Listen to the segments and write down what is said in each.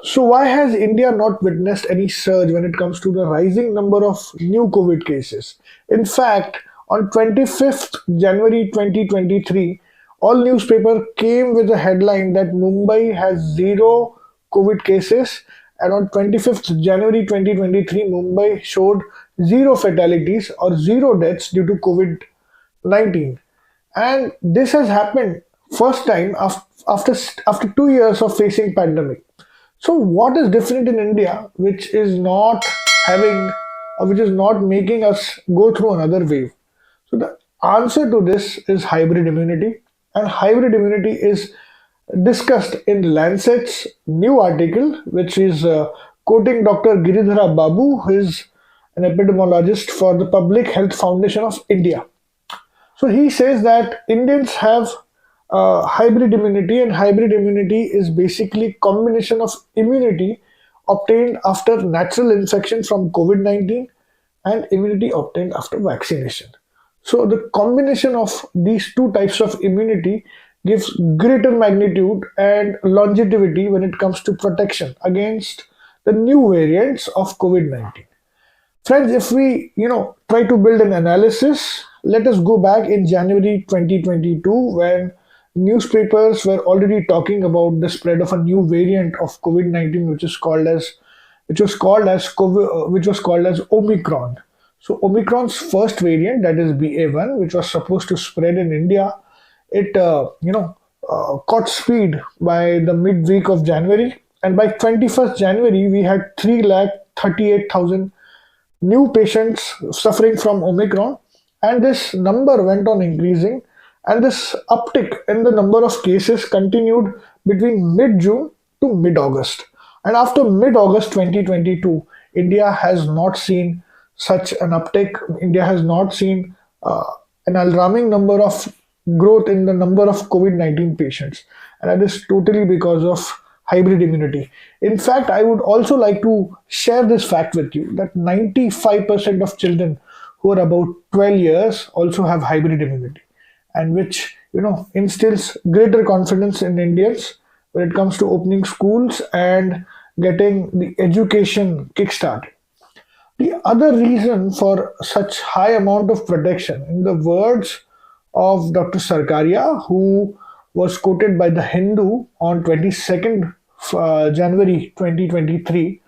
So why has India not witnessed any surge when it comes to the rising number of new COVID cases? In fact, on 25th January 2023, all newspaper came with a headline that Mumbai has zero COVID cases, and on 25th January 2023, Mumbai showed zero fatalities or zero deaths due to COVID-19. And this has happened first time after 2 years of facing pandemic. So what is different in India which is not having or which is not making us go through another wave? So the answer to this is hybrid immunity, and hybrid immunity is discussed in Lancet's new article, which is quoting Dr. Giridhara Babu, who is an epidemiologist for the Public Health Foundation of India. So he says that Indians have hybrid immunity, and hybrid immunity is basically combination of immunity obtained after natural infection from COVID-19 and immunity obtained after vaccination. So the combination of these two types of immunity gives greater magnitude and longevity when it comes to protection against the new variants of COVID-19. Friends, if we, try to build an analysis, let us go back in January 2022 when newspapers were already talking about the spread of a new variant of COVID-19, which was called as Omicron. So Omicron's first variant, that is BA1, which was supposed to spread in India, it caught speed by the midweek of January, and by 21st January we had 3,38,000 new patients suffering from Omicron, and this number went on increasing. And this uptick in the number of cases continued between mid June to mid August. And after mid August 2022, India has not seen such an uptick. India has not seen an alarming number of growth in the number of COVID-19 patients. And that is totally because of hybrid immunity. In fact, I would also like to share this fact with you that 95% of children who are about 12 years also have hybrid immunity, and which instills greater confidence in Indians when it comes to opening schools and getting the education kickstarted. The other reason for such high amount of protection, in the words of Dr. Sarkaria, who was quoted by the Hindu on 22nd January 2023,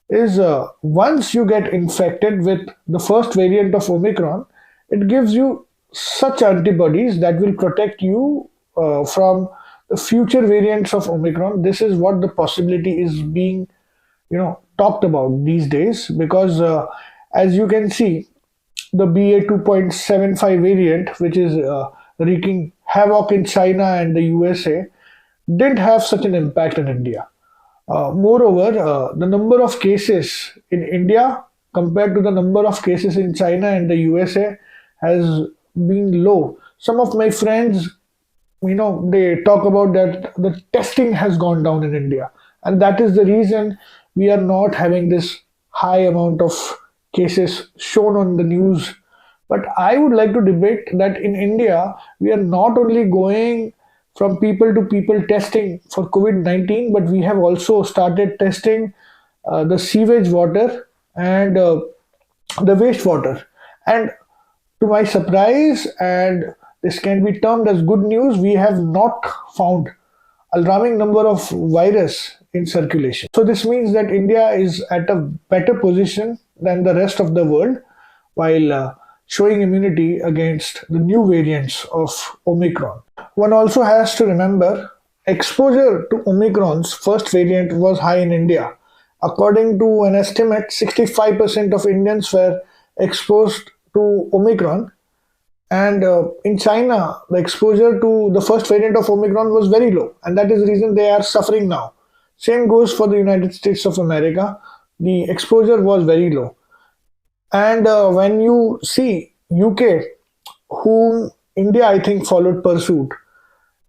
is once you get infected with the first variant of Omicron, it gives you such antibodies that will protect you from the future variants of Omicron. This is what the possibility is being, talked about these days, because as you can see, the BA 2.75 variant, which is wreaking havoc in China and the USA, didn't have such an impact in India. Moreover, the number of cases in India compared to the number of cases in China and the USA has been low. Some of my friends, they talk about that the testing has gone down in India, and that is the reason we are not having this high amount of cases shown on the news. But I would like to debate that in India, we are not only going from people to people testing for COVID-19, but we have also started testing the sewage water and the wastewater. And to my surprise, and this can be termed as good news, we have not found alarming number of virus in circulation. So this means that India is at a better position than the rest of the world while showing immunity against the new variants of Omicron. One also has to remember exposure to Omicron's first variant was high in India. According to an estimate, 65% of Indians were exposed to Omicron, and in China, the exposure to the first variant of Omicron was very low, and that is the reason they are suffering now. Same goes for the United States of America. The exposure was very low. And when you see UK, whom India, I think, followed pursuit,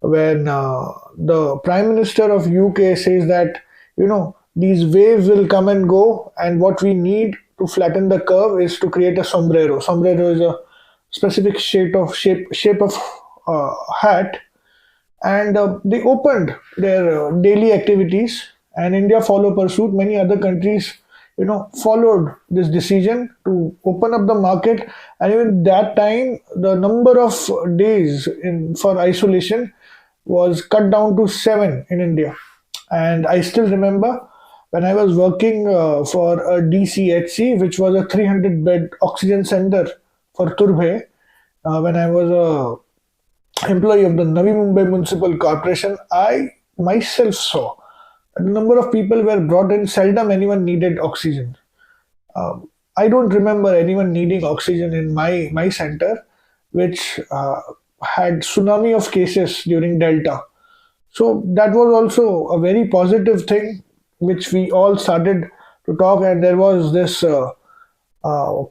when the Prime Minister of UK says that, these waves will come and go, and what we need to flatten the curve is to create a sombrero. Sombrero is a specific shape of hat, and they opened their daily activities and India followed pursuit. Many other countries, followed this decision to open up the market, and even that time, the number of days in for isolation was cut down to 7 in India. And I still remember when I was working for a DCHC, which was a 300 bed oxygen center for Turbhe, when I was a employee of the Navi Mumbai Municipal Corporation, I myself saw the number of people were brought in. Seldom anyone needed oxygen. I don't remember anyone needing oxygen in my center, which had tsunami of cases during Delta. So that was also a very positive thing, which we all started to talk, and there was this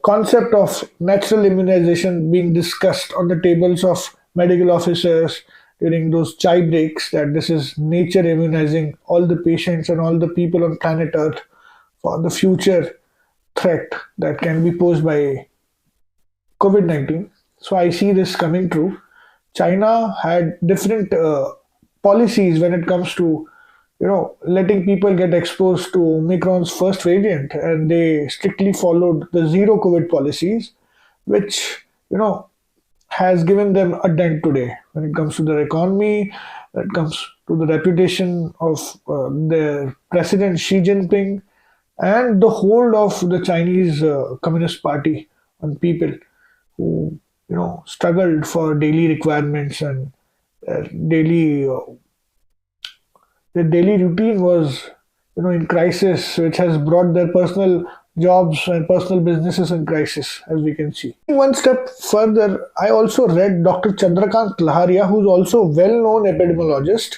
concept of natural immunization being discussed on the tables of medical officers during those chai breaks, that this is nature immunizing all the patients and all the people on planet Earth for the future threat that can be posed by COVID-19. So I see this coming true. China had different policies when it comes to letting people get exposed to Omicron's first variant, and they strictly followed the zero COVID policies, which has given them a dent today when it comes to their economy, when it comes to the reputation of their president Xi Jinping, and the hold of the Chinese Communist Party on people who struggled for daily requirements, and uh, daily their daily routine was in crisis, which has brought their personal jobs and personal businesses in crisis, as we can see. One step further, I also read Dr. Chandrakant Laharia, who's also a well-known epidemiologist,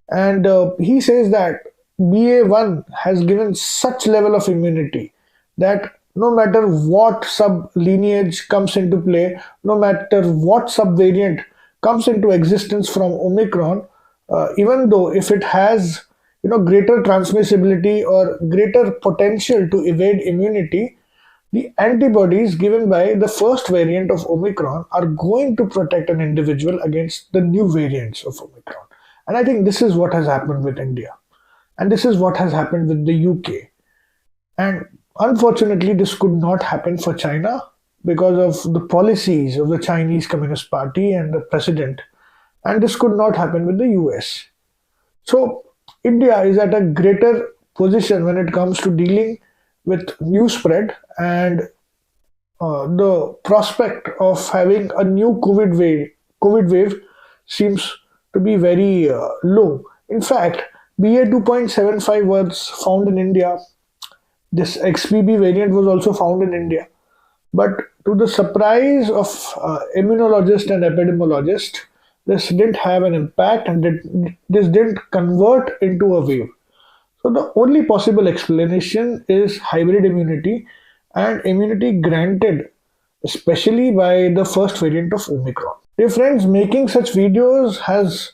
and he says that BA1 has given such level of immunity that no matter what sublineage comes into play, no matter what subvariant comes into existence from Omicron, even though if it has greater transmissibility or greater potential to evade immunity, the antibodies given by the first variant of Omicron are going to protect an individual against the new variants of Omicron. And I think this is what has happened with India. And this is what has happened with the UK. And unfortunately, this could not happen for China because of the policies of the Chinese Communist Party and the president. And this could not happen with the US. So India is at a greater position when it comes to dealing with new spread, and the prospect of having a new COVID wave seems to be very low. In fact, BA 2.75 was found in India. This XBB variant was also found in India. But to the surprise of immunologists and epidemiologists, this didn't have an impact, and this didn't convert into a wave. So the only possible explanation is hybrid immunity, and immunity granted especially by the first variant of Omicron. Dear friends, making such videos has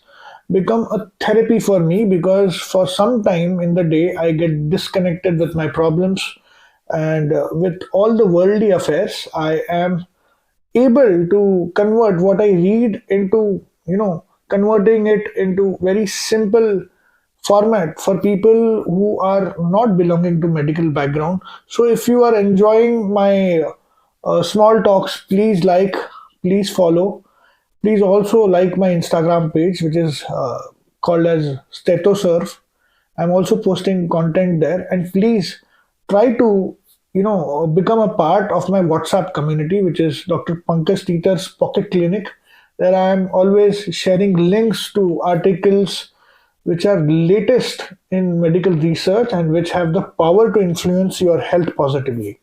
become a therapy for me, because for some time in the day I get disconnected with my problems, and with all the worldly affairs I am able to convert what I read into, converting it into very simple format for people who are not belonging to medical background. So if you are enjoying my small talks, please like, please follow. Please also like my Instagram page, which is called as Stetosurf. I'm also posting content there, and please try to become a part of my WhatsApp community, which is Dr. Pankaj Teetar's Pocket Clinic. There I am always sharing links to articles which are latest in medical research and which have the power to influence your health positively.